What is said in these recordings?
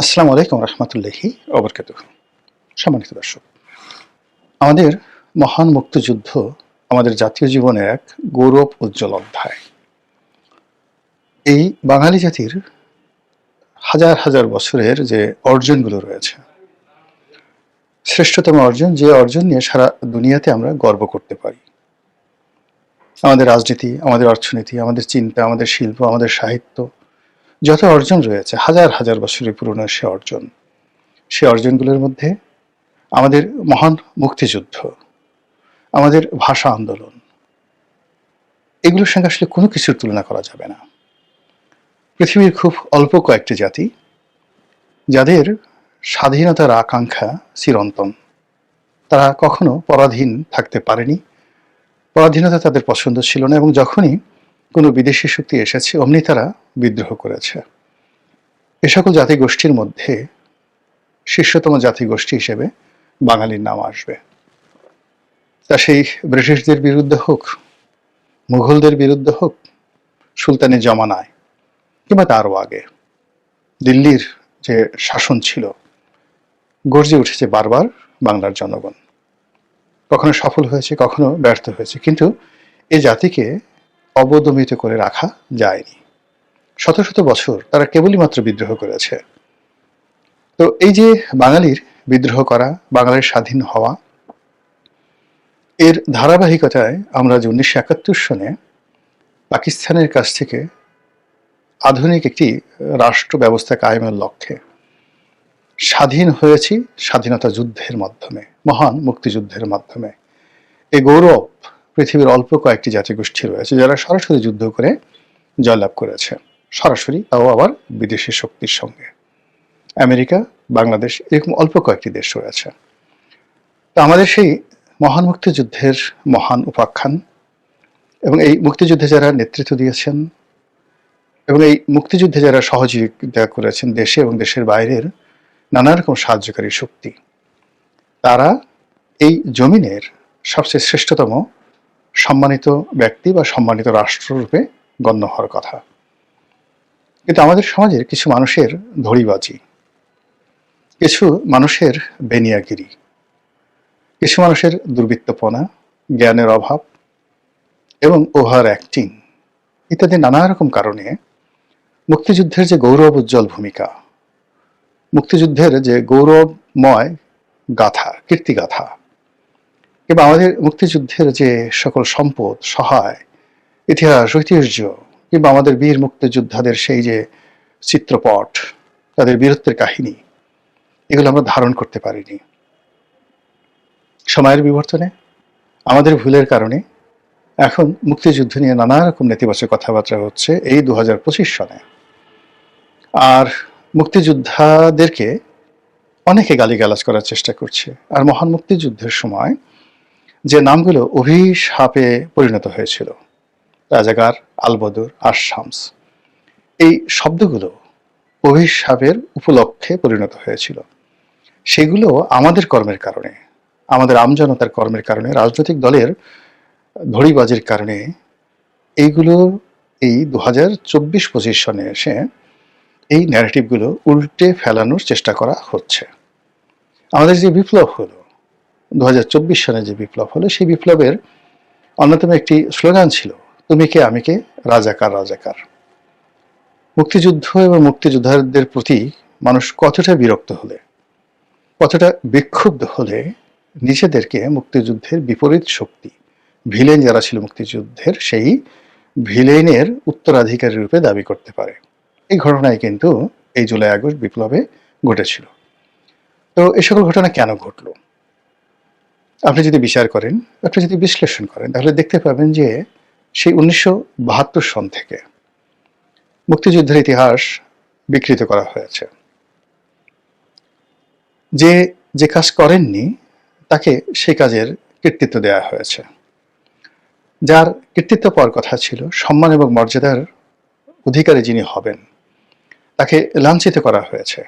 আসসালামু আলাইকুম রহমতুল্লাহি ওবরকাতুহ। সম্মানিত দর্শক, আমাদের মহান মুক্তিযুদ্ধ আমাদের জাতীয় জীবনের এক গৌরব উজ্জ্বল অধ্যায়। এই বাঙালি জাতির হাজার হাজার বছরের যে অর্জনগুলো রয়েছে, শ্রেষ্ঠতম অর্জন, যে অর্জন নিয়ে সারা দুনিয়াতে আমরা গর্ব করতে পারি। আমাদের রাজনীতি, আমাদের অর্থনীতি, আমাদের চিন্তা, আমাদের শিল্প, আমাদের সাহিত্য, যত অর্জন রয়েছে হাজার হাজার বছরের পুরনো সে অর্জনগুলোর মধ্যে আমাদের মহান মুক্তিযুদ্ধ, আমাদের ভাষা আন্দোলন, এগুলোর সঙ্গে আসলে কোনো কিছুর তুলনা করা যাবে না। পৃথিবীর খুব অল্প কয়েকটি জাতি যাদের স্বাধীনতার আকাঙ্ক্ষা চিরন্তন, তারা কখনো পরাধীন থাকতে পারেনি, পরাধীনতা তাদের পছন্দ ছিল না, এবং যখনই কোনো বিদেশি শক্তি এসেছে অমনি তারা বিদ্রোহ করেছে। এ সকল জাতিগোষ্ঠীর মধ্যে শীর্ষতম জাতিগোষ্ঠী হিসেবে বাঙালির নাম আসবে। তা সেই ব্রিটিশদের বিরুদ্ধে হোক, মুঘলদের বিরুদ্ধে হোক, সুলতানি জমানায় কিংবা তারও আগে দিল্লির যে শাসন ছিল, গর্জে উঠেছে বারবার বাংলার জনগণ। কখনো সফল হয়েছে, কখনো ব্যর্থ হয়েছে, কিন্তু এ জাতিকে অবদমিত করে রাখা যায়নি। শত শত বছর তারা কেবলই মাত্র বিদ্রোহ করেছে। তো এই যে বাঙালির বিদ্রোহ করা, বাঙালির স্বাধীন হওয়া, এর ধারাবাহিকতায় আমরা যে 1971 সনে পাকিস্তানের কাছ থেকে আধুনিক একটি রাষ্ট্র ব্যবস্থা কায়েমের লক্ষ্যে স্বাধীন হয়েছি, স্বাধীনতা যুদ্ধের মাধ্যমে, মহান মুক্তিযুদ্ধের মাধ্যমে। এই গৌরব পৃথিবীর অল্প কয়েকটি জাতিগোষ্ঠী রয়েছে যারা সরাসরি যুদ্ধ করে জয়লাভ করেছে, সরাসরি, তাও আবার বিদেশি শক্তির সঙ্গে। আমেরিকা, বাংলাদেশ, এরকম অল্প কয়েকটি দেশ রয়েছে। তো আমাদের সেই মহান মুক্তিযুদ্ধের মহান উপাখ্যান এবং এই মুক্তিযুদ্ধে যারা নেতৃত্ব দিয়েছেন এবং এই মুক্তিযুদ্ধে যারা সহযোগিতা করেছেন দেশে এবং দেশের বাইরের নানা রকম সাহায্যকারী শক্তি, তারা এই জমিনের সবচেয়ে শ্রেষ্ঠতম সম্মানিত ব্যক্তি বা সম্মানিত রাষ্ট্ররূপে গণ্য হওয়ার কথা। কিন্তু আমাদের সমাজের কিছু মানুষের ধড়িবাজি, কিছু মানুষের বেনিয়াগিরি, কিছু মানুষের দুর্বৃত্তপনা, জ্ঞানের অভাব এবং ওভার অ্যাক্টিং ইত্যাদি নানা রকম কারণে মুক্তিযুদ্ধের যে গৌরব উজ্জ্বল ভূমিকা, মুক্তিযুদ্ধের যে গৌরবময় গাথা, কীর্তিগাথা, কিংবা আমাদের মুক্তিযুদ্ধের যে সকল সম্পদ, সহায়, ইতিহাস, ঐতিহ্য, কিংবা আমাদের বীর মুক্তিযোদ্ধাদের সেই যে চিত্রপট, তাদের বীরত্বের কাহিনী, এগুলো আমরা ধারণ করতে পারিনি। সময়ের বিবর্তনে, আমাদের ভুলের কারণে এখন মুক্তিযুদ্ধ নিয়ে নানা রকম নেতিবাচক কথাবার্তা হচ্ছে এই 2025 সনে। আর মুক্তিযোদ্ধাদেরকে অনেকে গালিগালাজ করার চেষ্টা করছে। আর মহান মুক্তিযুদ্ধের সময় যে নামগুলো অভিশাপে পরিণত হয়েছিল, রাজাকার, আলবদর, আশামস, এই শব্দগুলো অভিশাপের উপলক্ষে পরিণত হয়েছিল। সেগুলো আমাদের কর্মের কারণে, আমাদের আমজনতার কর্মের কারণে, রাজনৈতিক দলের ধড়িবাজির কারণে এইগুলো এই 2024-25 সনে এসে এই ন্যারেটিভগুলো উল্টে ফেলানোর চেষ্টা করা হচ্ছে। আমাদের যে বিপ্লব হলো, 2024 সনে যে বিপ্লব হলো, সেই বিপ্লবের অন্যতম একটি স্লোগান ছিল, তুমি কে আমি কে, রাজাকার রাজাকার। মুক্তিযুদ্ধ এবং মুক্তিযোদ্ধাদের প্রতি মানুষ কতটা বিরক্ত হলে, কতটা বিক্ষুব্ধ হলে নিজেদেরকে মুক্তিযুদ্ধের বিপরীত শক্তি, ভিলেন যারা ছিল মুক্তিযুদ্ধের, সেই ভিলেনের উত্তরাধিকারী রূপে দাবি করতে পারে। এই ঘটনায় কিন্তু এই জুলাই আগস্ট বিপ্লবে ঘটেছিল। তো এই সকল ঘটনা কেন ঘটল আপনি যদি বিচার করেন, আপনি যদি বিশ্লেষণ করেন, তাহলে দেখতে পাবেন যে সেই 1972 সন থেকে মুক্তিযুদ্ধের ইতিহাস বিকৃত করা হয়েছে। যে যে কাজ করেননি তাকে সেই কাজের কৃতিত্ব দেওয়া হয়েছে। যার কৃতিত্ব পাওয়ার কথা ছিল, সম্মান এবং মর্যাদার অধিকারী যিনি হবেন, তাকে লাঞ্ছিত করা হয়েছে।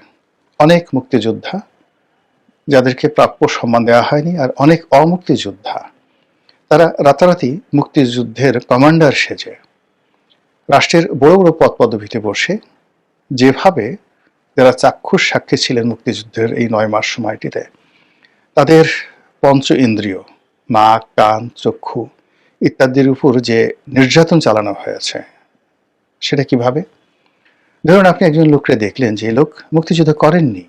অনেক মুক্তিযোদ্ধা যাদেরকে প্রাপ্য সম্মান দেওয়া হয়নি, আর অনেক অমুক্তিযোদ্ধা তারা রাতারাতি মুক্তিযুদ্ধের কমান্ডার সেজে রাষ্ট্রের বড় বড় পদ পদবিতে বসে যেভাবে যারা চাক্ষুষ সাক্ষী ছিলেন মুক্তিযুদ্ধের এই 9 মাস সময়টিতে, তাদের পঞ্চ ইন্দ্রিয়, নাক, কান, চক্ষু ইত্যাদির উপর যে নির্যাতন চালানো হয়েছে, সেটা কিভাবে? ধরুন, আপনি একজন লোককে দেখলেন যে লোক মুক্তিযুদ্ধ করেননি,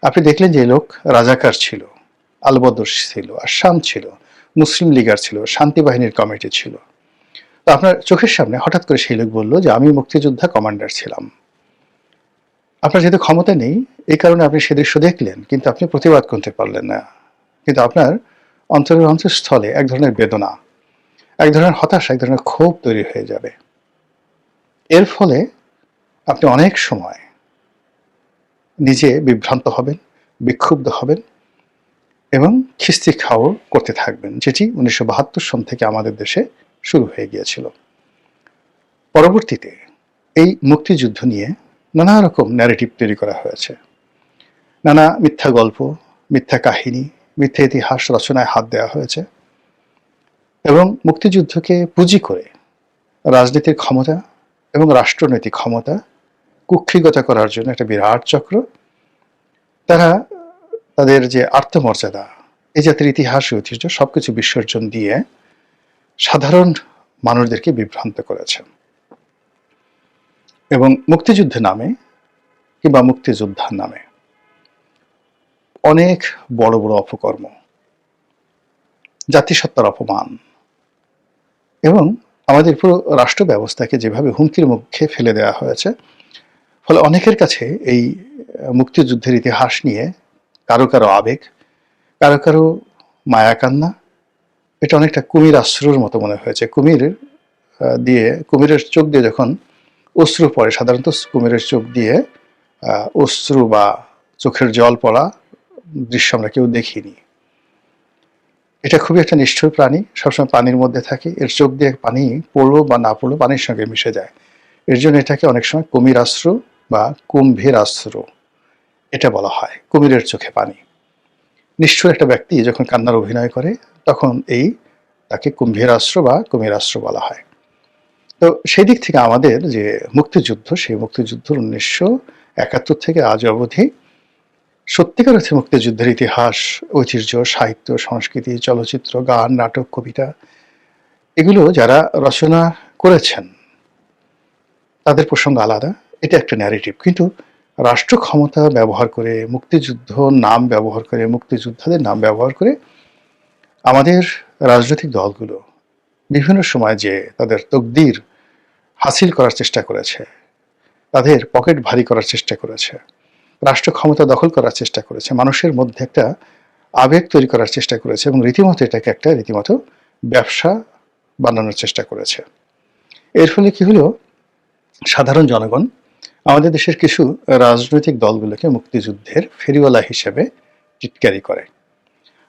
আপনি দেখলেন যে লোক রাজাকার ছিল, আলবদর ছিল, আসাম ছিল, মুসলিম লীগার ছিল, শান্তি বাহিনীর কমিটি ছিল। তো আপনার চোখের সামনে হঠাৎ করে সেই লোক বলল যে আমি মুক্তিযোদ্ধা কমান্ডার ছিলাম। আপনার যেহেতু ক্ষমতা নেই, এই কারণে আপনি সে দৃশ্য দেখলেন, কিন্তু আপনি প্রতিবাদ করতে পারলেন না। কিন্তু আপনার অন্তরের অন্তঃস্থলে এক ধরনের বেদনা, এক ধরনের হতাশা, এক ধরনের ক্ষোভ তৈরি হয়ে যাবে। এর ফলে আপনি অনেক সময় নিজে বিভ্রান্ত হবেন, বিক্ষুব্ধ হবেন এবং খিস্তি খাওয়া করতে থাকবেন, যেটি 1972 সন থেকে আমাদের দেশে শুরু হয়ে গিয়েছিল। পরবর্তীতে এই মুক্তিযুদ্ধ নিয়ে নানা রকম ন্যারেটিভ তৈরি করা হয়েছে, নানা মিথ্যা গল্প, মিথ্যা কাহিনী, মিথ্যা ইতিহাস রচনায় হাত দেওয়া হয়েছে এবং মুক্তিযুদ্ধকে পুঁজি করে রাজনীতির ক্ষমতা এবং রাষ্ট্রনৈতিক ক্ষমতা কুক্ষিগত করার জন্য একটা বিরাট চক্র, তারা তাদের যে আত্মমর্যাদা, এই জাতির ইতিহাস ঐতিহ্য সবকিছু বিসর্জন দিয়ে সাধারণ মানুষদেরকে বিভ্রান্ত করেছে। এবং মুক্তিযুদ্ধের নামে কিংবা মুক্তিযোদ্ধার নামে অনেক বড় বড় অপকর্ম, জাতিসত্তার অপমান এবং আমাদের পুরো রাষ্ট্র ব্যবস্থাকে যেভাবে হুমকির মুখে ফেলে দেওয়া হয়েছে, ফলে অনেকের কাছে এই মুক্তিযুদ্ধের ইতিহাস নিয়ে কারো কারো আবেগ, কারো কারো মায়া কান্না, এটা অনেকটা কুমির আশ্রুর মতো মনে হয়েছে। কুমিরের চোখ দিয়ে যখন অশ্রু পড়ে, সাধারণত কুমিরের চোখ দিয়ে অশ্রু বা চোখের জল পড়া দৃশ্য আমরা কেউ দেখিনি। এটা খুবই একটা নিষ্ঠুর প্রাণী, সবসময় পানির মধ্যে থাকে, এর চোখ দিয়ে পানি পড়লো বা না পড়লো পানির সঙ্গে মিশে যায়। এর জন্য এটাকে অনেক সময় কুমির আশ্রু বা কুম্ভীর আশ্রু এটা বলা হয়। কুমিরের চোখে পানি। নিষ্ঠুর একটা ব্যক্তি যখন কান্নার অভিনয় করে, তখন তাকে কুম্ভীর আশ্রু বা কুমির আশ্রু বলা হয়। তো সেই দিক থেকে আমাদের যে মুক্তিযুদ্ধ, সেই মুক্তিযুদ্ধ 1971 থেকে আজ অবধি সত্যিকার অর্থে মুক্তিযুদ্ধের ইতিহাস, ঐতিহ্য, সাহিত্য, সংস্কৃতি, চলচ্চিত্র, গান, নাটক, কবিতা, এগুলো যারা রচনা করেছেন তাদের প্রসঙ্গ আলাদা, এটা একটা ন্যারেটিভ। কিন্তু রাষ্ট্র ক্ষমতা ব্যবহার করে, মুক্তিযুদ্ধ নাম ব্যবহার করে, মুক্তিযোদ্ধাদের নাম ব্যবহার করে আমাদের রাজনৈতিক দলগুলো বিভিন্ন সময় যে তাদের তকদির হাসিল করার চেষ্টা করেছে, তাদের পকেট ভারী করার চেষ্টা করেছে, রাষ্ট্র ক্ষমতা দখল করার চেষ্টা করেছে, মানুষের মধ্যে একটা আবেগ তৈরি করার চেষ্টা করেছে এবং রীতিমতো এটাকে একটা রীতিমতো ব্যবসা বানানোর চেষ্টা করেছে। এর ফলে কি হলো, সাধারণ জনগণ আমাদের দেশের কিছু রাজনৈতিক দলগুলোকে মুক্তিযুদ্ধের ফেরিওয়ালা হিসেবে টিটকারি করে।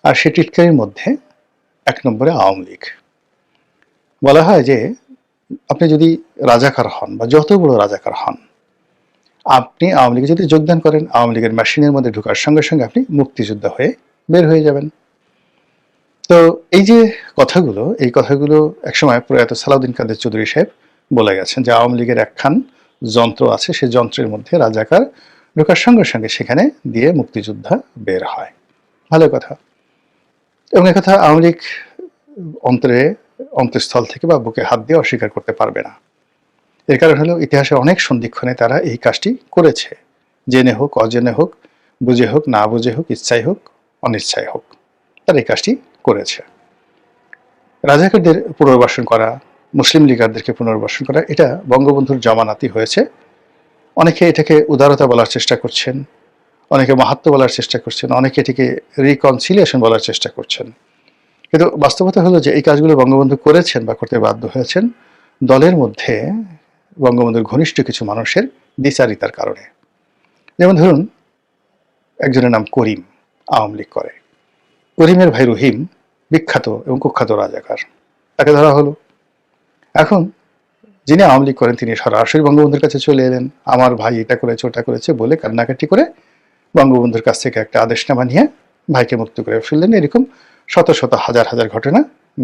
আর সেই টিটকারির মধ্যে 1 নম্বরে আওয়ামী লীগ। বলা হয় যে আপনি যদি রাজাকার হন বা যত বড় রাজাকার হন, আপনি আওয়ামী লীগে যদি যোগদান করেন, আওয়ামী লীগের মেশিনের মধ্যে ঢোকার সঙ্গে সঙ্গে আপনি মুক্তিযোদ্ধা হয়ে বের হয়ে যাবেন। তো এই যে কথাগুলো, এই কথাগুলো একসময় প্রয়াত সালাউদ্দিন কাদের চৌধুরী সাহেব বলে গেছেন যে আওয়ামী লীগের একখান যন্ত্র আছে, সেই যন্ত্রের মধ্যে রাজাকার ঢোকার সঙ্গে সঙ্গে সেখানে দিয়ে মুক্তিযোদ্ধা বের হয়। ভালো কথা। এবং একথা আওয়ামী লীগ অন্তঃস্থল থেকে বা বুকে হাত দিয়ে অস্বীকার করতে পারবে না। এর কারণ হলো ইতিহাসের অনেক সন্ধিক্ষণে তারা এই কাজটি করেছে, জেনে হোক, অজেনে হোক, বুঝে হোক, না বুঝে হোক, ইচ্ছাই হোক, অনিচ্ছাই হোক, তারা এই কাজটি করেছে। রাজাকারদের পুনর্বাসন করা, মুসলিম লীগারদেরকে পুনর্বাসন করা, এটা বঙ্গবন্ধুর জামানাতি হয়েছে। অনেকে এটাকে উদারতা বলার চেষ্টা করছেন, অনেকে মাহাত্ম্য বলার চেষ্টা করছেন, অনেকে এটিকে রিকনসিলিয়েশন বলার চেষ্টা করছেন। কিন্তু বাস্তবতা হলো যে এই কাজগুলো বঙ্গবন্ধু করেছেন বা করতে বাধ্য হয়েছেন দলের মধ্যে বঙ্গবন্ধুর ঘনিষ্ঠ কিছু মানুষের দ্বিচারিতার কারণে। যেমন ধরুন, একজনের নাম করিম, আওয়ামী লীগ করে। করিমের ভাই রহিম বিখ্যাত এবং কুখ্যাত রাজাকার, তাকে ধরা হলো। এখন যিনি আওয়ামী লীগ করেন তিনি সরাসরি বঙ্গবন্ধুর কাছে চলে এলেন, আমার ভাই এটা করেছে ওটা করেছে বলে কান্নাকাটি করে বঙ্গবন্ধুর কাছ থেকে একটা আদেশনামা নিয়ে ভাইকে মুক্ত করে ফেললেন। এরকম শত শত হাজার হাজার ঘটনা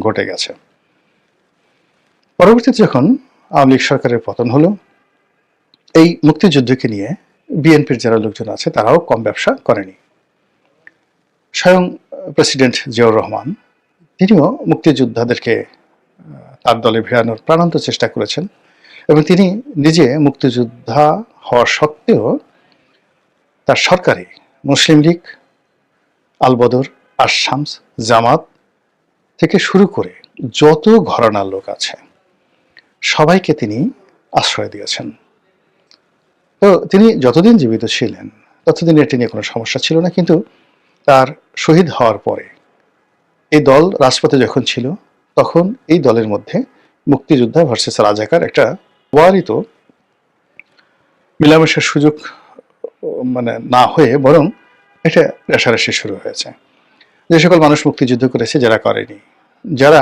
ঘটে গেছে। পরবর্তীতে যখন আওয়ামী লীগ সরকারের পতন হলো, এই মুক্তিযুদ্ধকে নিয়ে বিএনপির যারা লোকজন আছে তারাও কম ব্যবসা করেনি। স্বয়ং প্রেসিডেন্ট জিয়াউর রহমান তিনিও মুক্তিযোদ্ধাদেরকে তার দলে ভিড়ানোর প্রাণান্ত চেষ্টা করেছেন এবং তিনি নিজে মুক্তিযোদ্ধা হওয়া সত্ত্বেও তার সরকারে মুসলিম লীগ, আলবদর, আশামস, জামাত থেকে শুরু করে যত ঘরানার লোক আছে সবাইকে তিনি আশ্রয় দিয়েছেন। তো তিনি যতদিন জীবিত ছিলেন ততদিন এটি নিয়ে কোনো সমস্যা ছিল না, কিন্তু তার শহীদ হওয়ার পরে এই দল রাজপথে যখন ছিল তখন এই দলের মধ্যে মুক্তিযোদ্ধা ভার্সেস রাজাকার একটা অবারিত মেলামেশার সুযোগ না হয়ে বরং এটা রেষারেষি শুরু হয়েছে। যে সকল মানুষ মুক্তিযুদ্ধ করেছে যারা করেনি, যারা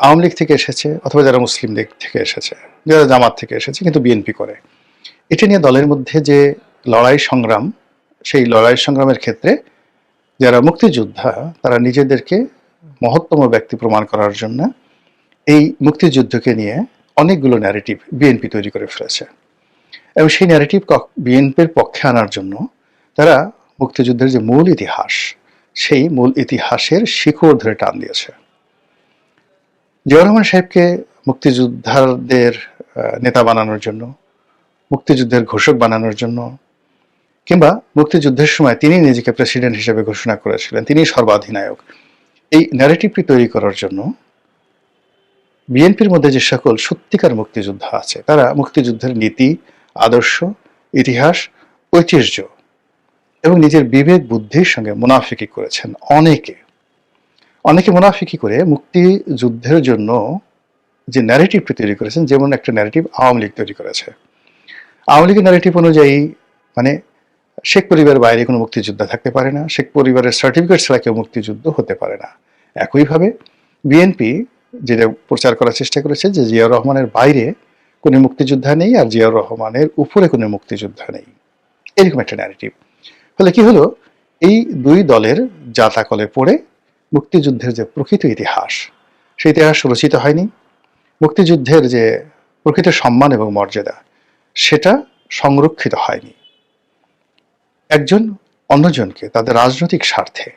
আওয়ামী লীগ থেকে এসেছে অথবা যারা মুসলিম লীগ থেকে এসেছে, যারা জামাত থেকে এসেছে কিন্তু বিএনপি করে, এটা নিয়ে দলের মধ্যে যে লড়াই সংগ্রাম, সেই লড়াই সংগ্রামের ক্ষেত্রে যারা মুক্তিযোদ্ধা তারা নিজেদেরকে মহত্তম ব্যক্তি প্রমাণ করার জন্য এই মুক্তিযুদ্ধকে নিয়ে অনেকগুলো ন্যারেটিভ বিএনপি তৈরি করে ফেলেছে এবং সেই ন্যারেটিভ বিএনপির পক্ষে আনার জন্য তারা মুক্তিযুদ্ধের যে মূল ইতিহাস সেই মূল ইতিহাসের শিকড় ধরে টান দিয়েছে। জিয়াউর রহমান সাহেবকে মুক্তিযোদ্ধাদের নেতা বানানোর জন্য, মুক্তিযুদ্ধের ঘোষক বানানোর জন্য, কিংবা মুক্তিযুদ্ধের সময় তিনি নিজেকে প্রেসিডেন্ট হিসেবে ঘোষণা করেছিলেন, তিনি সর্বাধিনায়ক, এই ন্যারেটিভটি তৈরি করার জন্য বিএনপির মধ্যে যে সকল সত্যিকার মুক্তিযোদ্ধা আছে তারা মুক্তিযুদ্ধের নীতি, আদর্শ, ইতিহাস, ঐতিহ্য এবং নিজের বিবেক বুদ্ধির সঙ্গে মুনাফিকি করেছেন। অনেকে মুনাফিকি করে মুক্তিযুদ্ধের জন্য যে ন্যারেটিভটি তৈরি করেছেন, যেমন একটা ন্যারেটিভ আওয়ামী লীগ তৈরি করেছে। আওয়ামী লীগের ন্যারেটিভ অনুযায়ী শেখ পরিবারের বাইরে কোনো মুক্তিযোদ্ধা থাকতে পারে না, শেখ পরিবারের সার্টিফিকেট ছাড়া কেউ মুক্তিযুদ্ধ হতে পারে না। একইভাবে বিএনপি যেটা প্রচার করার চেষ্টা করেছে যে জিয়াউর রহমানের বাইরে কোনো মুক্তিযোদ্ধা নেই আর জিয়াউর রহমানের উপরে কোনো মুক্তিযোদ্ধা নেই, এরকম একটা ন্যারেটিভ। ফলে কি হলো, এই দুই দলের জাতাকলে পড়ে মুক্তিযুদ্ধের যে প্রকৃত ইতিহাস সেই ইতিহাস রচিত হয়নি। মুক্তিযুদ্ধের যে প্রকৃত সম্মান এবং মর্যাদা সেটা সংরক্ষিত হয়নি। একজন অন্যজনকে তাদের রাজনৈতিক স্বার্থে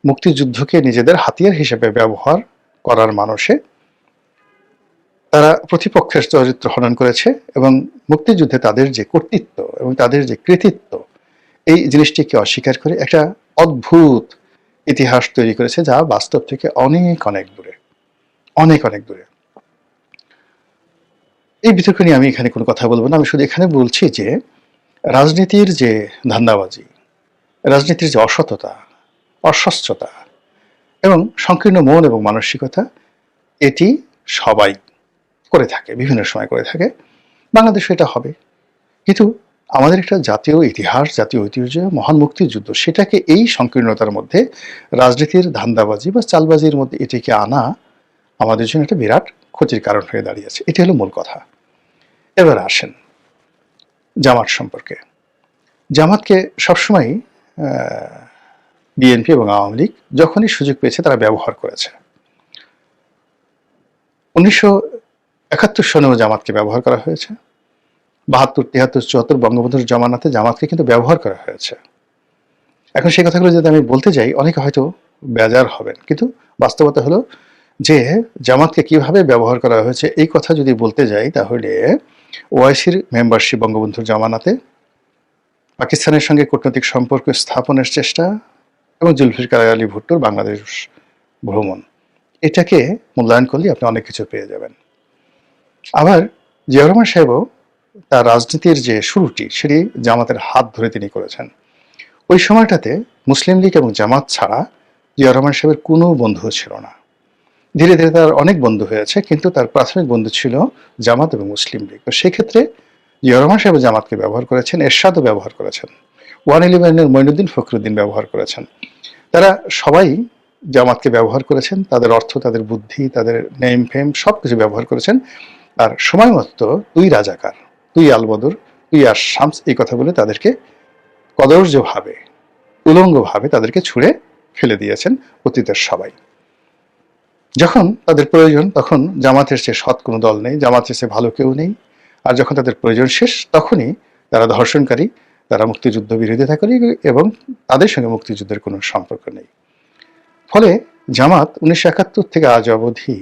মুক্তিযুদ্ধকে নিজেদের হাতিয়ার হিসেবে ব্যবহার করার মানুষে তারা প্রতিপক্ষের চরিত্র হনন করেছে এবং মুক্তিযুদ্ধে তাদের যে কর্তৃত্ব এবং তাদের যে কৃতিত্ব এই জিনিসটিকে অস্বীকার করে একটা অদ্ভুত ইতিহাস তৈরি করেছে যা বাস্তব থেকে অনেক অনেক দূরে, অনেক অনেক দূরে। এই বিতর্ক নিয়ে আমি এখানে কোনো কথা বলবো না, আমি শুধু এখানে বলছি যে রাজনীতির যে ধান্দাবাজি, রাজনীতির যে অসততা, অস্বচ্ছতা এবং সংকীর্ণ মন এবং মানসিকতা, এটি সবাই করে থাকে, বিভিন্ন সময় করে থাকে। বাংলাদেশে এটা হবে, কিন্তু আমাদের একটা জাতীয় ইতিহাস, জাতীয় ঐতিহ্য, মহান মুক্তিযুদ্ধ, সেটাকে এই সংকীর্ণতার মধ্যে রাজনীতির ধান্দাবাজি বা চালবাজির মধ্যে এটিকে আনা আমাদের জন্য একটা বিরাট ক্ষতির কারণ হয়ে দাঁড়িয়েছে। এটি হলো মূল কথা। এবার আসেন জামাত সম্পর্কে। জামাতকে সবসময় বিএনপি এবং আওয়ামী লীগ যখনই সুযোগ পেয়েছে তারা ব্যবহার করেছে। 1971 সনেও জামাতকে ব্যবহার করা হয়েছে, 72, 73, 74 বঙ্গবন্ধুর জমানাতে জামাতকে কিন্তু ব্যবহার করা হয়েছে। এখন সেই কথাগুলো যদি আমি বলতে যাই অনেকে হয়তো বেজার হবেন, কিন্তু বাস্তবতা হলো যে জামাতকে কিভাবে ব্যবহার করা হয়েছে এই কথা যদি বলতে যাই তাহলে ওআইসির মেম্বারশিপ বঙ্গবন্ধুর জমানাতে, পাকিস্তানের সঙ্গে কূটনৈতিক সম্পর্ক স্থাপনের চেষ্টা এবং জুলফিকার আলী ভুট্টোর বাংলাদেশ ভ্রমণ, এটাকে মূল্যায়ন করলে আপনি অনেক কিছু পেয়ে যাবেন। আবার জিয়াউর রহমান সাহেবও তার রাজনীতির যে শুরুটি সেটি জামাতের হাত ধরে তিনি করেছেন। ওই সময়টাতে মুসলিম লীগ এবং জামাত ছাড়া জিয়াউর রহমান সাহেবের কোনো বন্ধু ছিল না। ধীরে ধীরে তার অনেক বন্ধু হয়েছে, কিন্তু তার প্রাথমিক বন্ধু ছিল জামাত এবং মুসলিম লীগ। তো সেক্ষেত্রে জিয়াউর রহমান সাহেব জামাতকে ব্যবহার করেছেন, এরশাদও ব্যবহার করেছেন, 111-এর মঈনুদ্দিন ফখরুদ্দিন ব্যবহার করেছেন। তারা সবাই জামাতকে ব্যবহার করেছেন, তাদের অর্থ, তাদের বুদ্ধি, তাদের নেম ফেম সবকিছু ব্যবহার করেছেন। আর সময় মতো তুই রাজাকার, তুই আলবদর, তুই আর শামস, এই কথা বলে তাদেরকে কদর্যভাবে, উলঙ্গভাবে তাদেরকে ছুঁড়ে ফেলে দিয়েছেন অতীতের সবাই। যখন তাদের প্রয়োজন তখন জামাতের চেয়ে সৎ কোনো দল নেই, জামাতের চেয়ে ভালো কেউ নেই। আর যখন তাদের প্রয়োজন শেষ তখনই তারা ধর্ষণকারী, তারা মুক্তিযুদ্ধ বিরোধিতাকারী এবং তাদের সঙ্গে মুক্তিযুদ্ধের কোনো সম্পর্ক নেই। ফলে জামাত 1971 থেকে আজ অবধি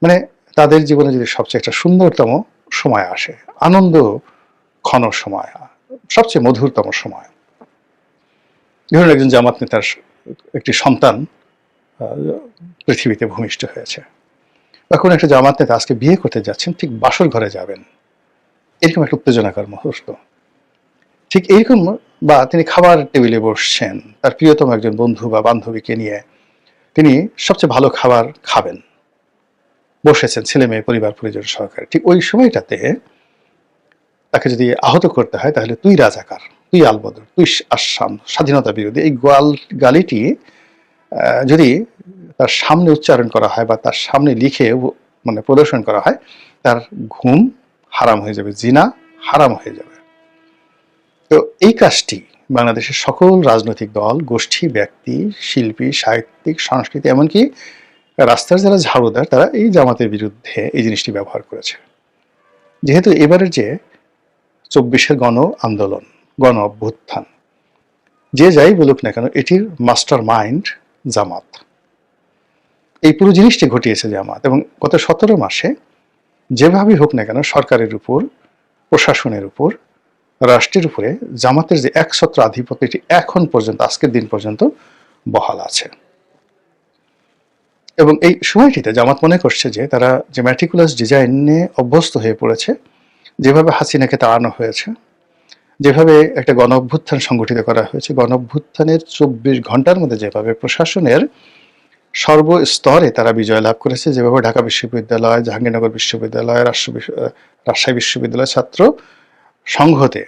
মানে তাদের জীবনে যদি সবচেয়ে একটা সুন্দরতম সময় আসে, আনন্দ ঘন সময়, সবচেয়ে মধুরতম সময়। ধরুন একজন জামাত নেতার একটি সন্তান পৃথিবীতে ভূমিষ্ঠ হয়েছে, বা কোনো একটা জামাত নেতা আজকে বিয়ে করতে যাচ্ছেন, ঠিক বাসর ঘরে যাবেন, এরকম একটা উত্তেজনাকর মুহূর্ত। ঠিক এইরকম, বা তিনি খাবার টেবিলে বসছেন, তার প্রিয়তম একজন বন্ধু বা বান্ধবীকে নিয়ে তিনি সবচেয়ে ভালো খাবার খাবেন, বসেছেন ছেলে মেয়ে পরিবার পরিজন সহকারে। ঠিক ওই সময়টাতে তাকে যদি আহত করতে হয়, তাহলে তুই রাজাকার, তুই আলবদর, তুই আসাম, স্বাধীনতা বিরোধী, এই গালিটি যদি তার সামনে উচ্চারণ করা হয় বা তার সামনে লিখে মানে প্রদর্শন করা হয়, তার ঘুম হারাম হয়ে যাবে, জিনা হারাম হয়ে যাবে। তো এই কাজটি বাংলাদেশের সকল রাজনৈতিক দল, গোষ্ঠী, ব্যক্তি, শিল্পী, সাহিত্যিক, সংস্কৃতি, এমনকি রাস্তার যারা ঝাড়ুদার, তারা এই জামাতের বিরুদ্ধে এই জিনিসটি ব্যবহার করেছে। যেহেতু এবারের যে 24-এর গণ আন্দোলন, গণ অভ্যুত্থান, যে যাই বলুক না কেন, এটির মাস্টার মাইন্ড জামাত। এই পুরো জিনিসটি ঘটিয়েছে জামাত, এবং গত 17 মাসে যেভাবেই হোক না কেন সরকারের উপর, প্রশাসনের উপর, রাষ্ট্রের উপরে জামাতের যে একছত্র আধিপত্য, এটি এখন পর্যন্ত, আজকের দিন পর্যন্ত বহাল আছে। এবং এই সময়টিতে জামাত মনে করছে যে তারা যে ম্যাটিকুলাস ডিজাইনে অভ্যস্ত হয়ে পড়েছে, যেভাবে হাসিনাকে তাড়ানো হয়েছে, যেভাবে একটা গণ অভ্যুত্থান সংগঠিত করা হয়েছে, গণ অভ্যুত্থানের 24 ঘন্টার মধ্যে যেভাবে প্রশাসনের সর্বস্তরে তারা বিজয় লাভ করেছে, যেভাবে ঢাকা বিশ্ববিদ্যালয়, জাহাঙ্গীরনগর বিশ্ববিদ্যালয়, রাজশাহী বিশ্ববিদ্যালয় ছাত্র সংঘতে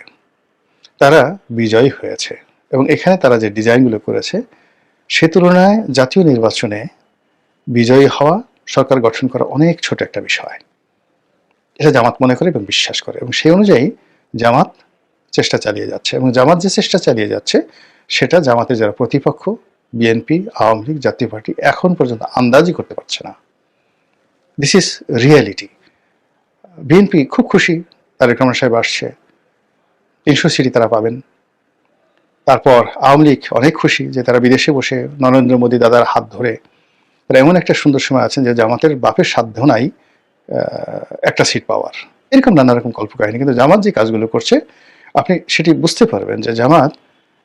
তারা বিজয়ী হয়েছে, এবং এখানে তারা যে ডিজাইনগুলো করেছে, সে তুলনায় জাতীয় নির্বাচনে বিজয়ী হওয়া, সরকার গঠন করা অনেক ছোট একটা বিষয়। এটা জামাত মনে করে এবং বিশ্বাস করে, এবং সেই অনুযায়ী জামাত চেষ্টা চালিয়ে যাচ্ছে। এবং জামাত যে চেষ্টা চালিয়ে যাচ্ছে, সেটা জামাতের যারা প্রতিপক্ষ, বিএনপি, আওয়ামী লীগ, জাতীয় পার্টি, এখন পর্যন্ত আন্দাজই করতে পারছে না। This is reality. বিএনপি খুব খুশি তারেক রহমান সাহেব আসছে, 300 সিটি তারা পাবেন। তারপর আওয়ামী লীগ অনেক খুশি যে তারা বিদেশে বসে নরেন্দ্র মোদী দাদার হাত ধরে, তারা এমন একটা সুন্দর সময় আছেন যে জামাতের বাপের সাধ্য নাই একটা সিট পাওয়ার। এরকম নানা রকম কল্পকাহিনী। কিন্তু জামাত যে কাজগুলো করছে, আপনি সেটি বুঝতে পারবেন যে জামাত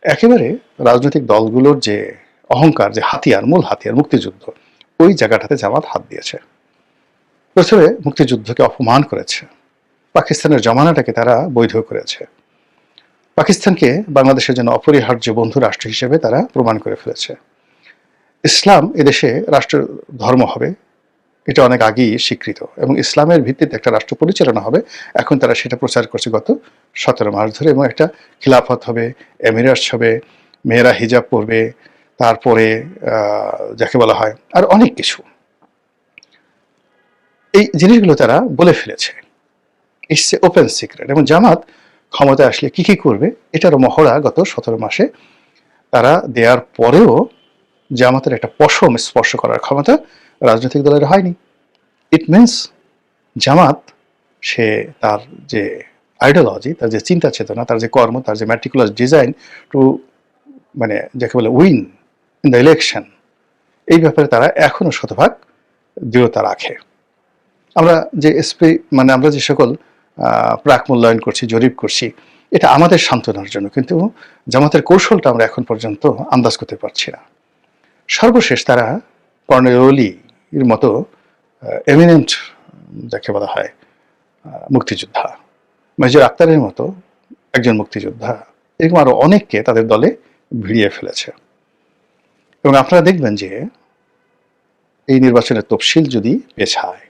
একেবারে রাজনৈতিক দলগুলোর যে অহংকার, যে হাতিয়ার, মূল হাতিয়ার মুক্তিযুদ্ধ, ওই জায়গাটাতে জামাত হাত দিয়েছে। প্রথমে মুক্তিযুদ্ধকে অপমান করেছে, পাকিস্তানের জমানাটাকে তারা বৈধ করেছে, পাকিস্তানকে বাংলাদেশের জন্য অপরিহার্য বন্ধু রাষ্ট্র হিসেবে তারা প্রমাণ করে ফেলেছে। ইসলাম এদেশে রাষ্ট্র ধর্ম হবে, এটা অনেক আগেই স্বীকৃত, এবং ইসলামের ভিত্তিতে একটা রাষ্ট্র পরিচালনা হবে। এখন তারা সেটা প্রচার করছে গত 17 মাস ধরে, এবং একটা খিলাফত হবে, এমিরেটস হবে, মেয়েরা হিজাব পরবে, তারপরে যাকে বলা হয় আর অনেক কিছু। এই জিনিসগুলো তারা বলে ফেলেছে, ইটস এ ওপেন সিক্রেট। এবং জামাত ক্ষমতায় আসলে কি কি করবে, এটারও মহড়া গত 17 মাসে তারা দেওয়ার পরেও জামাতের একটা পশম স্পর্শ করার ক্ষমতা রাজনৈতিক দলের হয়নি। ইট মিনস জামাত, সে তার যে আইডিওলজি, তার যে চিন্তা চেতনা, তার যে কর্ম, তার যে ম্যাটিকুলাস ডিজাইন টু মানে যাকে বলে উইন ইন দ্য ইলেকশন, এই ব্যাপারে তারা এখনো শতভাগ দৃঢ়তা রাখে। আমরা যে মানে আমরা যে সকল প্রাক মূল্যায়ন করছি, জরিপ করছি, এটা আমাদের সান্ত্বনার জন্য, কিন্তু জামাতের কৌশলটা আমরা এখন পর্যন্ত আন্দাজ করতে পারছি না। সর্বশেষ তারা কর্নেল ওলির মতো এমিনেন্ট যাকে বলা হয় মুক্তিযোদ্ধা, মেজর আক্তারের মতো একজন মুক্তিযোদ্ধা, এরকম আরো অনেককে তাদের দলে ভিড়িয়ে ফেলেছে। এবং আপনারা দেখবেন যে এই নির্বাচনের তফসিল যদি পেছায়,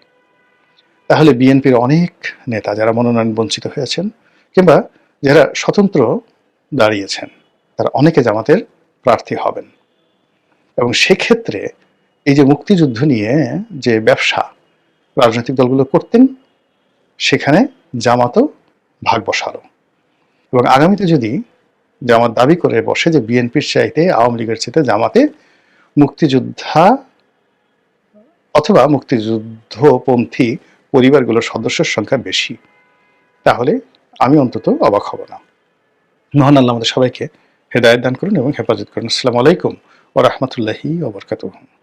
তাহলে বিএনপির অনেক নেতা যারা মনোনয়ন বঞ্চিত হয়েছেন কিংবা যারা স্বতন্ত্র দাঁড়িয়েছেন, তারা অনেকে জামাতের প্রার্থী হবেন। এবং সেক্ষেত্রে এই যে মুক্তিযুদ্ধ নিয়ে যে ব্যবসা রাজনৈতিক দলগুলো করতেন, সেখানে জামাতও ভাগ বসালো। এবং আগামীতে যদি জামাত দাবি করে বসে যে বিএনপির চাইতে, আওয়ামী লীগের চাইতে জামাতে মুক্তিযোদ্ধা অথবা মুক্তিযুদ্ধপন্থী পরিবারগুলোর সদস্যের সংখ্যা বেশি, তাহলে আমি অন্তত অবাক হব না। মহান আল্লাহ আমাদের সবাইকে হেদায়েত দান করুন এবং হেফাজত করুন। আসসালামু আলাইকুম ওয়া রাহমাতুল্লাহি ওয়া বারাকাতুহু।